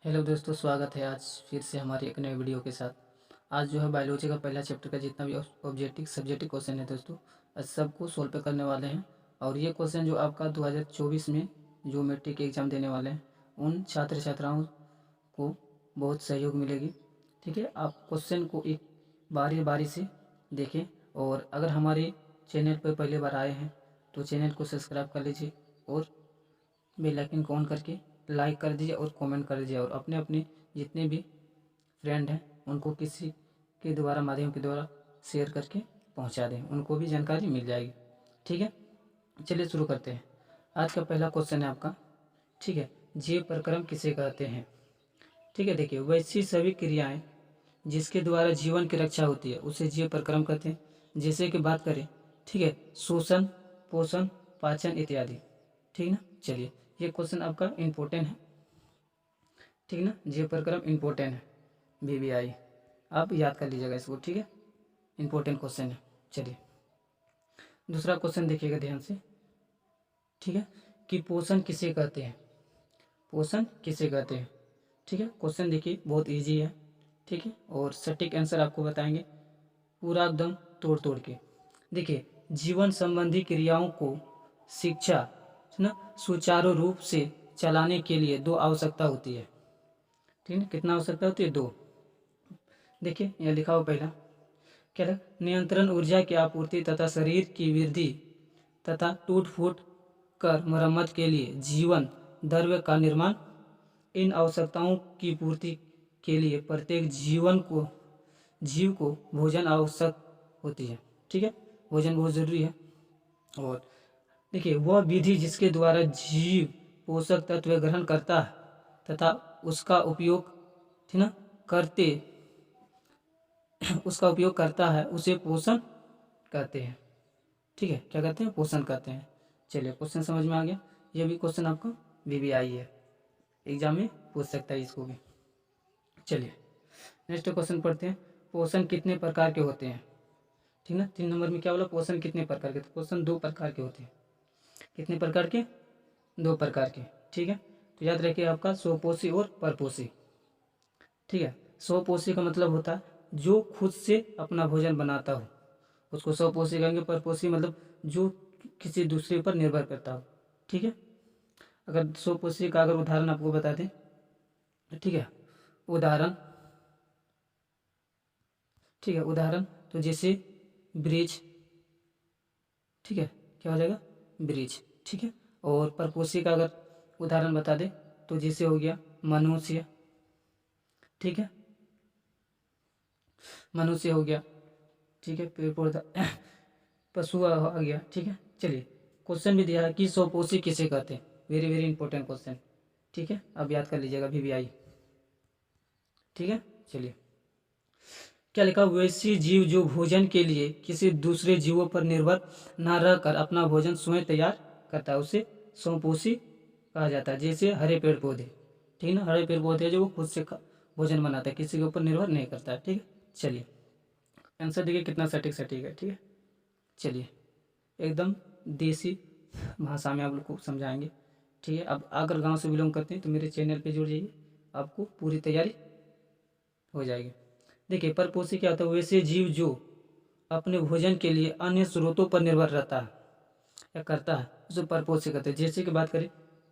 Hello दोस्तों, स्वागत है आज फिर से हमारी एक नए वीडियो के साथ। आज जो है बायोलॉजी का पहला चैप्टर का जितना भी ऑब्जेक्टिव सब्जेक्टिव क्वेश्चन है दोस्तों, आज सबको सोल्व पे करने वाले हैं। और ये क्वेश्चन जो आपका 2024 में जो मैट्रिक एग्ज़ाम देने वाले हैं उन छात्र छात्राओं को बहुत सहयोग मिलेगी। ठीक है, आप क्वेश्चन को एक बारी बारी से देखें। और अगर हमारे चैनल पर पहली बार आए हैं तो चैनल को सब्सक्राइब कर लीजिए और बेल आइकन को ऑन करके लाइक कर दीजिए और कमेंट कर दीजिए। और अपने अपने जितने भी फ्रेंड हैं उनको किसी के द्वारा माध्यम के द्वारा शेयर करके पहुंचा दें, उनको भी जानकारी मिल जाएगी। ठीक है, चलिए शुरू करते हैं। आज का पहला क्वेश्चन है आपका। ठीक है, जीव प्रक्रम किसे कहते हैं। ठीक है, देखिए वैसी सभी क्रियाएं जिसके द्वारा जीवन की रक्षा होती है उसे जीव प्रक्रम कहते हैं। जैसे कि बात करें, ठीक है, शोषण, पोषण, पाचन इत्यादि। ठीक ना, चलिए ये क्वेश्चन आपका इम्पोर्टेंट है। ठीक ना, जीव प्रक्रम इम्पोर्टेंट है, VVI आप याद कर लीजिएगा इसको। ठीक है, इम्पोर्टेंट क्वेश्चन है। चलिए दूसरा क्वेश्चन देखिएगा ध्यान से। ठीक है, कि पोषण किसे कहते हैं। पोषण किसे कहते हैं। ठीक है, क्वेश्चन देखिए बहुत इजी है। ठीक है, और सटीक आंसर आपको बताएंगे पूरा एकदम तोड़ तोड़ के। देखिए, जीवन संबंधी क्रियाओं को शिक्षा ना सुचारू रूप से चलाने के लिए दो आवश्यकता होती है। ठीक है, कितना आवश्यकता होती है, दो। देखिए यह लिखा हो पहला क्या है, नियंत्रण ऊर्जा की आपूर्ति तथा शरीर की वृद्धि तथा टूट फूट कर मरम्मत के लिए जीवन द्रव्य का निर्माण। इन आवश्यकताओं की पूर्ति के लिए प्रत्येक जीव को भोजन आवश्यक होती है। ठीक है, भोजन बहुत जरूरी है। और देखिए वह विधि जिसके द्वारा जीव पोषक तत्व ग्रहण करता है तथा उसका उपयोग, ठीक ना, करते उसका उपयोग करता है उसे पोषण कहते हैं। ठीक है, क्या कहते हैं, पोषण कहते हैं। चलिए क्वेश्चन समझ में आ गया। ये भी क्वेश्चन आपका VVI है, एग्जाम में पूछ सकता है इसको भी। चलिए नेक्स्ट क्वेश्चन पढ़ते हैं। पोषण कितने प्रकार के होते हैं। ठीक ना, 3 नंबर में क्या बोला, पोषण कितने प्रकार के। तो पोषण 2 प्रकार के होते हैं। कितने प्रकार के, 2 प्रकार के। ठीक है, तो याद रखिए आपका स्वपोषी और परपोषी। ठीक है, स्वपोषी का मतलब होता है जो खुद से अपना भोजन बनाता हो उसको स्वपोषी कहेंगे। परपोषी मतलब जो किसी दूसरे पर निर्भर करता हो। ठीक है, अगर स्वपोषी का अगर उदाहरण आपको बता दें, ठीक है, उदाहरण, ठीक है, उदाहरण तो जैसे ब्रिज। ठीक है, क्या हो जाएगा, ब्रिज। ठीक है, और परपोषी का अगर उदाहरण बता दें तो जैसे हो गया मनुष्य। ठीक है, मनुष्य हो गया। ठीक है, पेड़ पौधा पशु आ गया। ठीक है, चलिए क्वेश्चन भी दिया है कि स्वपोषी किसे कहते हैं। Very very important question. ठीक है, अब याद कर लीजिएगा VVI। ठीक है, चलिए क्या लिखा, वैसी जीव जो भोजन के लिए किसी दूसरे जीवों पर निर्भर न रहकर अपना भोजन स्वयं तैयार करता है उसे स्वपोषी कहा जाता है। जैसे हरे पेड़ पौधे। ठीक है ना, हरे पेड़ पौधे जो वो खुद से भोजन बनाता है, किसी के ऊपर निर्भर नहीं करता है। ठीक है, चलिए आंसर देखिए कितना सटीक सटीक है। ठीक है, चलिए एकदम देसी भाषा में आप लोग को समझाएंगे। ठीक है, अब अगर गांव से बिलोंग करते हैं तो मेरे चैनल पे जुड़ जाइए, आपको पूरी तैयारी हो जाएगी। देखिए परपोषी क्या होता है, वैसे जीव जो अपने भोजन के लिए अन्य स्रोतों पर निर्भर रहता है या करता है उसे परपोषी कहते हैं। जैसे कि बात करें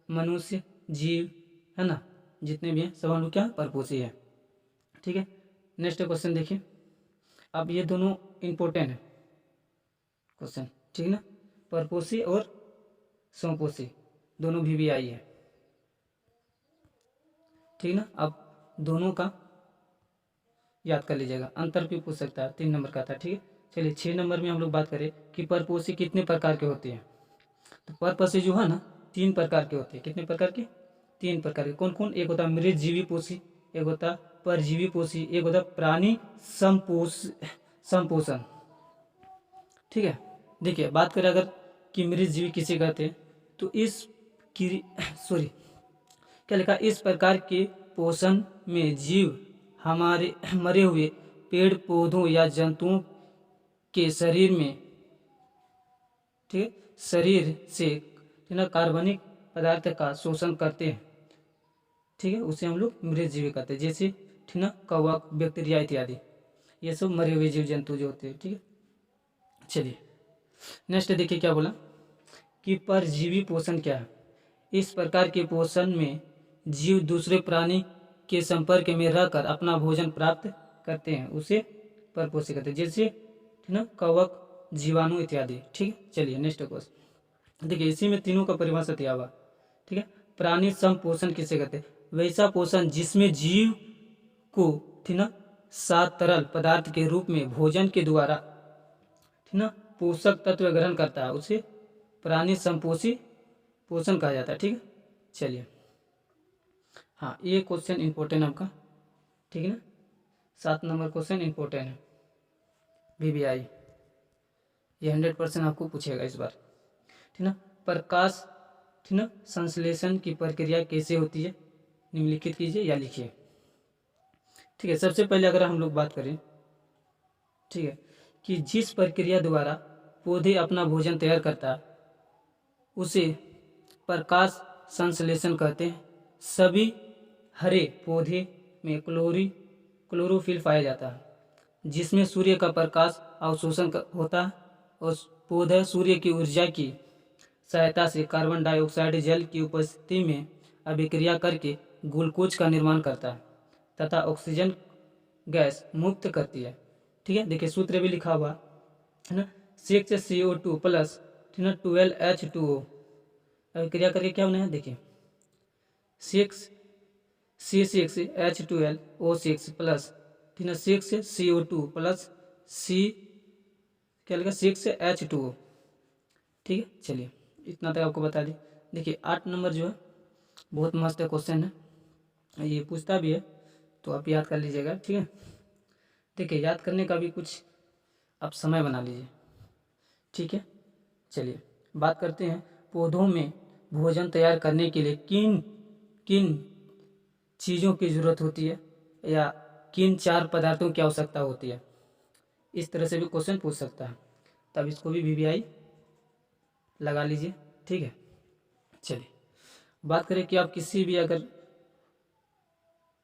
मनुष्य, जीव, है ना, जितने भी हैं सब हम लोग क्या परपोषी है। ठीक है, नेक्स्ट क्वेश्चन देखिए। अब ये दोनों इंपॉर्टेंट है क्वेश्चन। ठीक ना, परपोषी और स्वपोषी दोनों VVI है। ठीक ना, अब दोनों का याद कर लीजिएगा, अंतर भी पूछ सकता है, 3 नंबर का था। ठीक है, चलिए 6 नंबर में हम लोग बात करें कि परपोषी कितने प्रकार के होते हैं। तो परपोषी जो है ना 3 प्रकार के होते हैं। कितने प्रकार के, 3 प्रकार के। कौन कौन, एक होता है मृतजीवी पोषी, एक होता है परजीवी पोषी, एक होता है प्राणी संपोषण। ठीक है, देखिए बात करें अगर कि मृतजीवी किसे कहते हैं तो इस सॉरी क्या लिखा, इस प्रकार के पोषण में जीव हमारे मरे हुए पेड़ पौधों या जंतुओं के शरीर में, ठीक शरीर से, ठीक ना, कार्बनिक पदार्थ का शोषण करते हैं। ठीक है, उसे हम लोग मृतजीवी कहते हैं, जैसे ठीक ना कौवा, बैक्टीरिया इत्यादि, ये सब मरे हुए जीव जंतु जो होते हैं। ठीक है, चलिए नेक्स्ट देखिए क्या बोला कि परजीवी पोषण क्या है। इस प्रकार के पोषण में जीव दूसरे प्राणी के संपर्क में रहकर अपना भोजन प्राप्त करते हैं, उसे परपोषी कहते हैं, जैसे ठीक ना कवक, जीवाणु इत्यादि। ठीक है, चलिए नेक्स्ट क्वेश्चन देखिए, इसी में तीनों का परिभाषा दिया हुआ। ठीक है, प्राणी संपोषण किसे कहते हैं, वैसा पोषण जिसमें जीव को ठीक ना सात तरल पदार्थ के रूप में भोजन के द्वारा ठीक ना पोषक तत्व ग्रहण करता है, उसे प्राणी संपोषी पोषण कहा जाता है। ठीक है, चलिए हाँ, ये क्वेश्चन इंपॉर्टेंट है आपका। ठीक है ना, 7 नंबर क्वेश्चन इंपॉर्टेंट है, VBI, ये 100% आपको पूछेगा इस बार। ठीक ना, प्रकाश ठीक ना संश्लेषण की प्रक्रिया कैसे होती है, निम्नलिखित कीजिए या लिखिए। ठीक है, सबसे पहले अगर हम लोग बात करें, ठीक है, कि जिस प्रक्रिया द्वारा पौधे अपना भोजन तैयार करता है उसे प्रकाश संश्लेषण कहते हैं। सभी हरे पौधे में क्लोरोफिल पाया जाता है, जिसमें सूर्य का प्रकाश अवशोषण होता है और पौधा सूर्य की ऊर्जा की सहायता से कार्बन डाइऑक्साइड जल की उपस्थिति में अभिक्रिया करके ग्लूकोज का निर्माण करता है तथा ऑक्सीजन गैस मुक्त करती है। ठीक है, देखिए सूत्र भी लिखा हुआ है ना, 6CO2 प्लस ठीक ना 12H2O अभिक्रिया करके क्या बना है, देखिए 6C6H12O6 प्लस ठीक ना 6CO2 प्लस C क्या लगा 6H2O। ठीक है, चलिए इतना तक आपको बता दी। देखिए 8 नंबर जो है बहुत मस्त क्वेश्चन है, ये पूछता भी है तो आप याद कर लीजिएगा। ठीक है, देखिए याद करने का भी कुछ आप समय बना लीजिए। ठीक है, चलिए बात करते हैं पौधों में भोजन तैयार करने के लिए किन किन चीज़ों की ज़रूरत होती है या किन 4 पदार्थों की आवश्यकता होती है। इस तरह से भी क्वेश्चन पूछ सकता है, तब इसको भी VBI लगा लीजिए। ठीक है, चलिए बात करें कि आप किसी भी अगर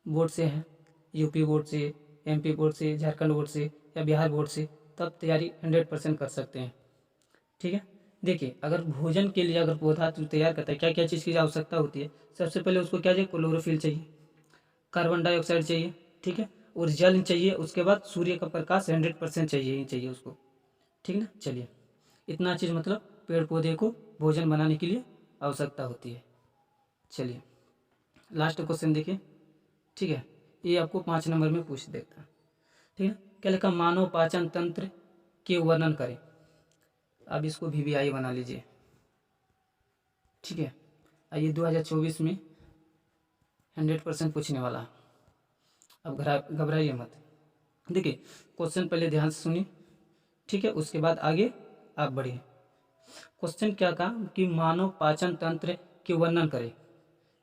बोर्ड से हैं, यूपी बोर्ड से, MP बोर्ड से, झारखंड बोर्ड से या बिहार बोर्ड से, तब तैयारी 100% कर सकते हैं। ठीक है, देखिए अगर भोजन के लिए अगर पौधा तैयार करता है, क्या क्या चीज़ की आवश्यकता होती है। सबसे पहले उसको क्या चाहिए, क्लोरोफिल चाहिए, कार्बन डाइऑक्साइड चाहिए, ठीक है, और जल चाहिए। उसके बाद सूर्य का प्रकाश 100% चाहिए ही चाहिए उसको। ठीक ना, चलिए इतना चीज़ मतलब पेड़ पौधे को भोजन बनाने के लिए आवश्यकता होती है। चलिए लास्ट क्वेश्चन देखिए। ठीक है, ये आपको 5 नंबर में पूछ देता है। ठीक है, क्या लिखा, मानव पाचन तंत्र के वर्णन करें। अब इसको VBI बना लीजिए। ठीक है, ये 2024 में 100% पूछने वाला है, अब घबराइए मत। देखिए क्वेश्चन पहले ध्यान से सुनिए, ठीक है, उसके बाद आगे आप बढ़िए। क्वेश्चन क्या कहा कि मानव पाचन तंत्र के वर्णन करें।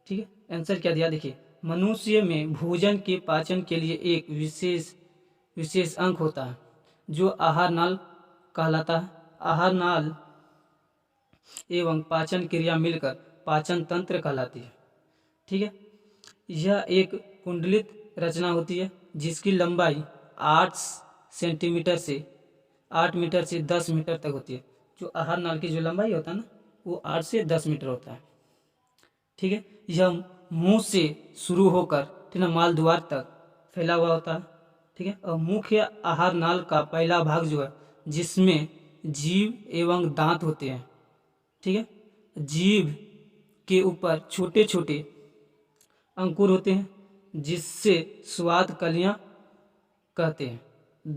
ठीक है, आंसर क्या दिया, देखिए मनुष्य में भोजन के पाचन के लिए एक विशेष अंग होता है जो आहार नाल कहलाता है। आहार नाल एवं पाचन क्रिया मिलकर पाचन तंत्र कहलाती है। ठीक है, यह एक कुंडलित रचना होती है जिसकी लंबाई 8 सेंटीमीटर से 8 मीटर से 10 मीटर तक होती है। जो आहार नाल की जो लंबाई होता है ना, वो 8 से 10 मीटर होता है। ठीक है, यह मुंह से शुरू होकर ठीक है माल द्वार तक फैला हुआ होता है। ठीक है, और मुख्य आहार नाल का पहला भाग जो है जिसमें जीभ एवं दांत होते हैं। ठीक है, जीभ के ऊपर छोटे छोटे अंकुर होते हैं जिससे स्वाद कलियां कहते हैं।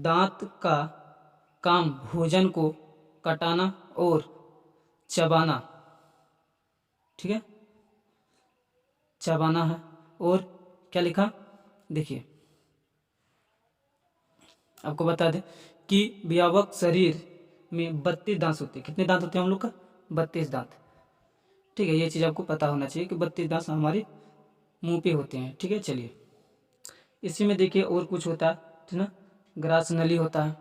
दांत का काम भोजन को काटना और चबाना, ठीक है, चबाना है। और क्या लिखा, देखिए आपको बता दें कि व्यावक शरीर में 32 दांत होते हैं। कितने दांत होते हैं हम लोग का, 32 दांत। ठीक है, ये चीज़ आपको पता होना चाहिए कि 32 दांत हमारे मुंह पे होते हैं। ठीक है, चलिए इसी में देखिए और कुछ होता है, ठीक ना, ग्रास नली होता है।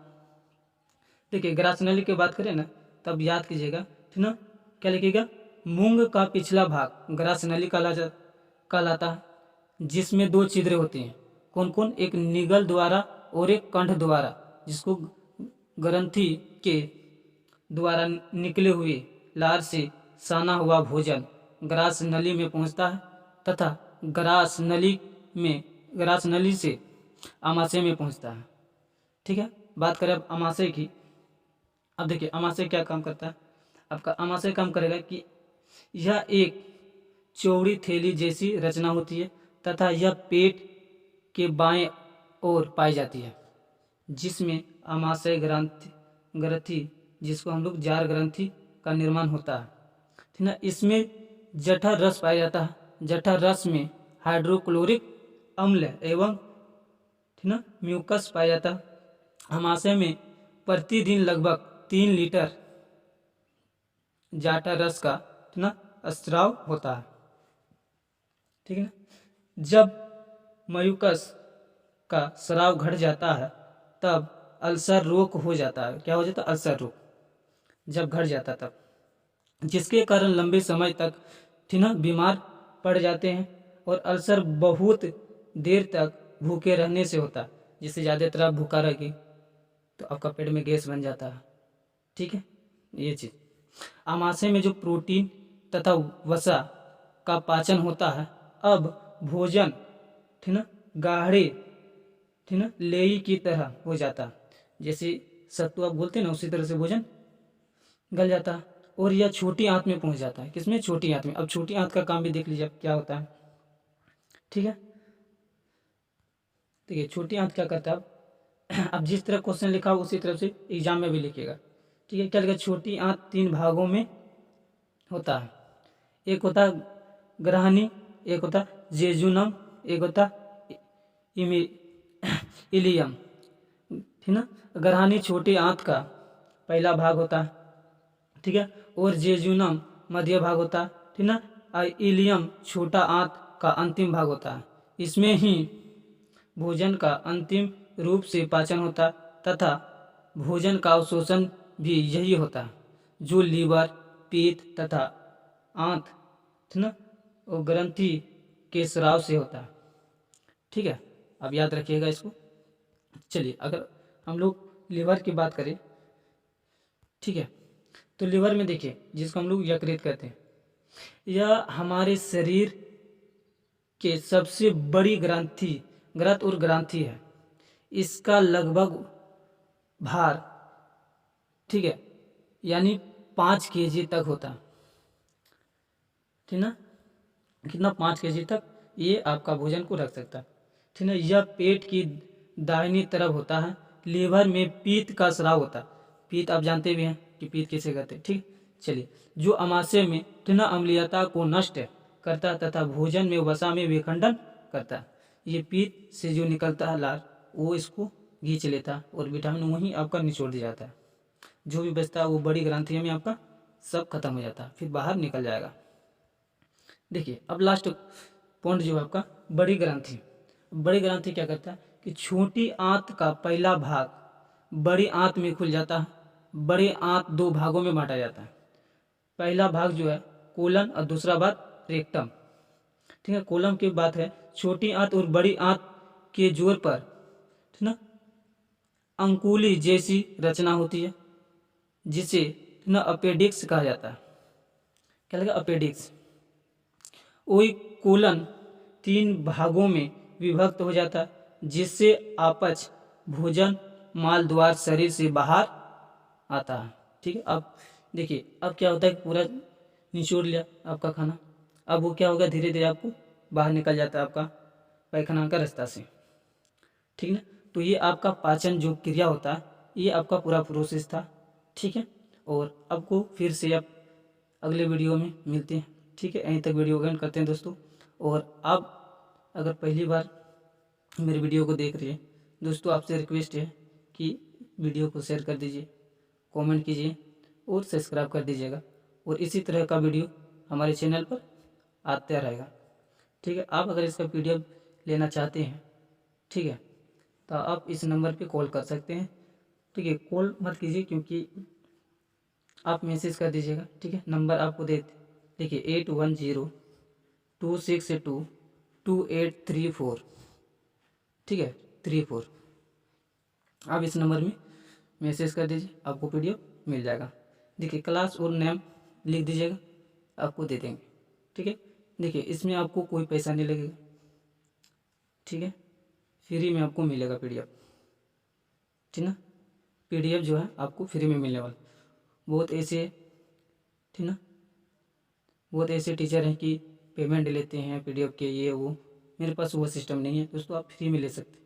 देखिए ग्रास नली की बात करें ना, तब याद कीजिएगा, ठीक ना, क्या लिखिएगा, मूंग का पिछला भाग ग्रास नली कहलाता है। जिसमें दो छिद्र होते हैं। कौन कौन? एक निगल द्वारा और एक कंठ द्वारा, जिसको ग्रंथि के द्वारा निकले हुए लार से साना हुआ भोजन ग्रास नली में पहुंचता है तथा ग्रास नली से आमाशय में पहुंचता है। ठीक है, बात करें अब आमाशय की। अब देखिए आमाशय क्या काम करता है। आपका आमाशय काम करेगा कि यह एक चौड़ी थैली जैसी रचना होती है तथा यह पेट के बाएं ओर पाई जाती है, जिसमें आमाशय ग्रंथि जिसको हम लोग जार ग्रंथि का निर्माण होता है। ठीक ना, इसमें जठर रस पाया जाता है। जठर रस में हाइड्रोक्लोरिक अम्ल एवं ठीक ना म्यूकस पाया जाता है। आमाशय में प्रतिदिन लगभग 3 लीटर जठर रस का ठीक ना स्राव होता है। ठीक है ना, जब म्यूकस का स्राव घट जाता है तब अल्सर रोग हो जाता है। क्या हो जाता है? अल्सर रोग जब घट जाता तब, जिसके कारण लंबे समय तक ठीक ना बीमार पड़ जाते हैं। और अल्सर बहुत देर तक भूखे रहने से होता है। जिससे ज़्यादातर आप भूखा रहेगी तो आपका पेट में गैस बन जाता है। ठीक है, ये चीज़। आमाशय में जो प्रोटीन तथा वसा का पाचन होता है, अब भोजन ठीक ना गाढ़े ठीक ना लेई की तरह हो जाता है। जैसे सत्तू आप बोलते हैं ना, उसी तरह से भोजन गल जाता है और यह छोटी आंत में पहुंच जाता है। किसमें? छोटी आंत में। अब छोटी आंत का काम भी देख लीजिए क्या होता है। ठीक है, देखिए छोटी आंत क्या करता है। अब जिस तरह क्वेश्चन लिखा हो उसी तरह से एग्जाम में भी लिखिएगा। ठीक है, क्या लिखा? छोटी आंत 3 भागों में होता है। एक होता है ग्रहणी, एक होता जेजुनम, एक होता इलियम। ठीक ना, ग्रहणी छोटी आंत का पहला भाग होता है। ठीक है, और जेजुनम मध्य भाग होता है। ठीक ना, इलियम छोटा आंत का अंतिम भाग होता है। इसमें ही भोजन का अंतिम रूप से पाचन होता है तथा भोजन का अवशोषण भी यही होता है, जो लीवर, पीत तथा आंत ठीक ना और ग्रंथि के स्राव से होता है। ठीक है, अब याद रखिएगा इसको। चलिए अगर हम लोग लीवर की बात करें, ठीक है, तो लीवर में देखिए जिसको हम लोग यकृत कहते हैं, यह हमारे शरीर के सबसे बड़ी ग्रंथ और ग्रंथि है। इसका लगभग भार ठीक है यानी 5 kg तक होता है। ठीक ना, कितना? 5 kg तक ये आपका भोजन को रख सकता है। ठीक ना, यह पेट की दाहिनी तरफ होता है। लीवर में पीत का स्राव होता है। पीत आप जानते भी हैं कि पीत किसे कहते हैं। ठीक, चलिए, जो आमाशय में ठीक ना अम्लीयता को नष्ट करता है तथा भोजन में वसा में विखंडन करता है। ये पीत से जो निकलता है लार, वो इसको खींच लेता है और विटामिन वहीं आपका निचोड़ दिया जाता है। जो भी बचता है वो बड़ी ग्रंथियों में आपका सब खत्म हो जाता है, फिर बाहर निकल जाएगा। देखिए अब लास्ट पॉइंट जो है आपका बड़ी ग्रंथि। बड़ी ग्रंथि क्या करता है कि छोटी आंत का पहला भाग बड़ी आंत में खुल जाता है। बड़ी आंत 2 भागों में बांटा जाता है। पहला भाग जो है कोलन और दूसरा भाग रेक्टम। ठीक है, कोलम की बात है छोटी आंत और बड़ी आंत के जोड़ पर ठीक ना अंकुली जैसी रचना होती है, जिसे ना अपेडिक्स कहा जाता है। क्या लगा? अपेडिक्स। वही कोलन 3 भागों में विभक्त हो जाता है, जिससे अपच भोजन माल द्वार शरीर से बाहर आता है। ठीक है, अब देखिए अब क्या होता है कि पूरा निचोड़ लिया आपका खाना। अब वो क्या होगा, धीरे धीरे आपको बाहर निकल जाता है आपका पैखाना का रास्ता से। ठीक है, तो ये आपका पाचन जो क्रिया होता है ये आपका पूरा प्रोसेस था। ठीक है, और आपको फिर से अब अगले वीडियो में मिलते हैं। ठीक है, यहीं तक वीडियो एंड करते हैं दोस्तों। और आप अगर पहली बार मेरे वीडियो को देख रहे हैं दोस्तों, आपसे रिक्वेस्ट है कि वीडियो को शेयर कर दीजिए, कमेंट कीजिए और सब्सक्राइब कर दीजिएगा। और इसी तरह का वीडियो हमारे चैनल पर आता रहेगा। ठीक है, आप अगर इसका PDF लेना चाहते हैं, ठीक है, तो आप इस नंबर पे कॉल कर सकते हैं। ठीक है, कॉल मत कीजिए क्योंकि आप मैसेज कर दीजिएगा। ठीक है, नंबर आपको देखिए 810262 2834, ठीक है, 34। आप इस नंबर में मैसेज कर दीजिए, आपको PDF मिल जाएगा। देखिए क्लास और नेम लिख दीजिएगा, आपको दे देंगे, ठीक है। देखिए इसमें आपको कोई पैसा नहीं लगेगा, ठीक है, फ्री में आपको मिलेगा PDF, ठीक ना। PDF जो है आपको फ्री में मिलने वाला। बहुत ऐसे, ठीक ना, बहुत ऐसे टीचर हैं कि पेमेंट लेते हैं PDF के, ये वो। मेरे पास वो सिस्टम नहीं है दोस्तों, आप फ्री में ले सकते,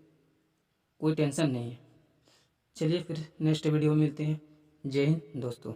कोई टेंशन नहीं है। चलिए फिर नेक्स्ट वीडियो में मिलते हैं। जय हिंद दोस्तों।